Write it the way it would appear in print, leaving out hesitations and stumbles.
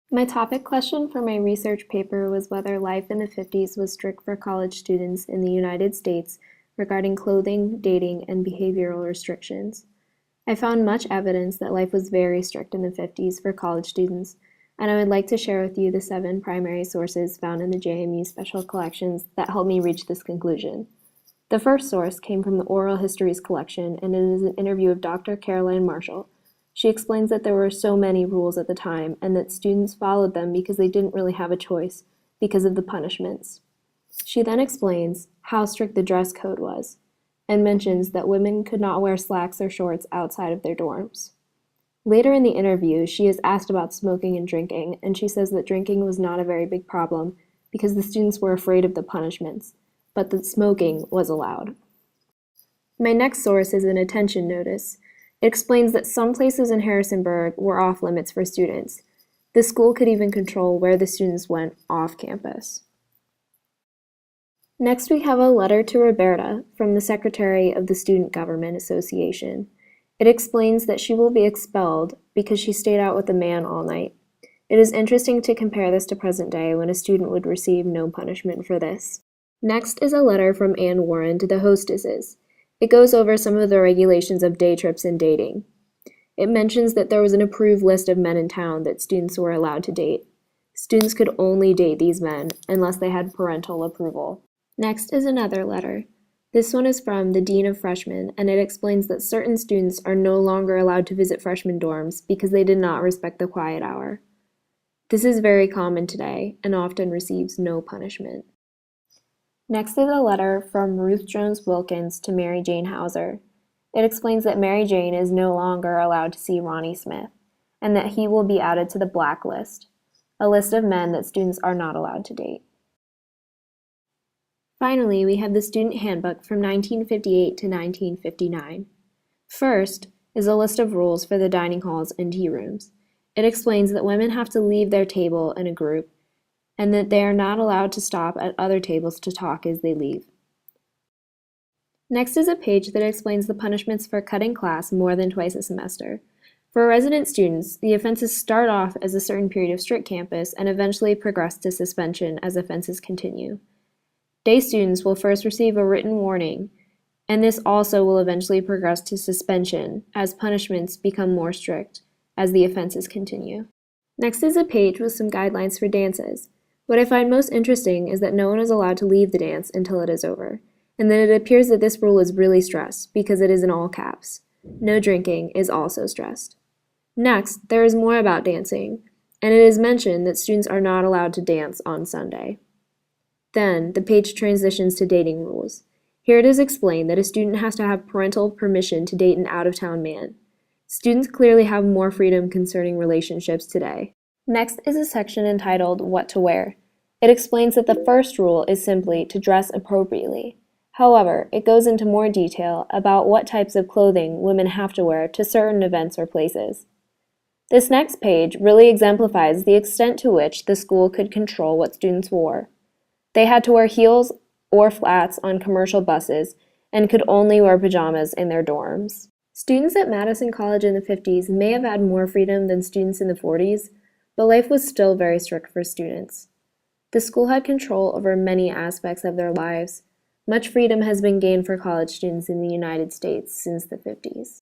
My topic question for my research paper was whether life in the 50s was strict for college students in the United States regarding clothing, dating, and behavioral restrictions. I found much evidence that life was very strict in the 50s for college students, and I would like to share with you the 7 primary sources found in the JMU Special Collections that helped me reach this conclusion. The first source came from the Oral Histories collection, and it is an interview of Dr. Caroline Marshall. She explains that there were so many rules at the time and that students followed them because they didn't really have a choice because of the punishments. She then explains how strict the dress code was and mentions that women could not wear slacks or shorts outside of their dorms. Later in the interview, she is asked about smoking and drinking, and she says that drinking was not a very big problem because the students were afraid of the punishments, but that smoking was allowed. My next source is an attention notice. It explains that some places in Harrisonburg were off limits for students. The school could even control where the students went off campus. Next, we have a letter to Roberta from the Secretary of the Student Government Association. It explains that she will be expelled because she stayed out with a man all night. It is interesting to compare this to present day when a student would receive no punishment for this. Next is a letter from Anne Warren to the hostesses. It goes over some of the regulations of day trips and dating. It mentions that there was an approved list of men in town that students were allowed to date. Students could only date these men unless they had parental approval. Next is another letter. This one is from the Dean of Freshmen, and it explains that certain students are no longer allowed to visit freshman dorms because they did not respect the quiet hour. This is very common today and often receives no punishment. Next is a letter from Ruth Jones Wilkins to Mary Jane Hauser. It explains that Mary Jane is no longer allowed to see Ronnie Smith, and that he will be added to the blacklist, a list of men that students are not allowed to date. Finally, we have the Student Handbook from 1958 to 1959. First is a list of rules for the dining halls and tea rooms. It explains that women have to leave their table in a group and that they are not allowed to stop at other tables to talk as they leave. Next is a page that explains the punishments for cutting class more than twice a semester. For resident students, the offenses start off as a certain period of strict campus and eventually progress to suspension as offenses continue. Day students will first receive a written warning, and this also will eventually progress to suspension as punishments become more strict as the offenses continue. Next is a page with some guidelines for dances. What I find most interesting is that no one is allowed to leave the dance until it is over, and that it appears that this rule is really stressed because it is in all caps. No drinking is also stressed. Next, there is more about dancing, and it is mentioned that students are not allowed to dance on Sunday. Then, the page transitions to dating rules. Here it is explained that a student has to have parental permission to date an out-of-town man. Students clearly have more freedom concerning relationships today. Next is a section entitled What to Wear. It explains that the first rule is simply to dress appropriately. However, it goes into more detail about what types of clothing women have to wear to certain events or places. This next page really exemplifies the extent to which the school could control what students wore. They had to wear heels or flats on commercial buses and could only wear pajamas in their dorms. Students at Madison College in the 50s may have had more freedom than students in the 40s, but life was still very strict for students. The school had control over many aspects of their lives. Much freedom has been gained for college students in the United States since the 50s.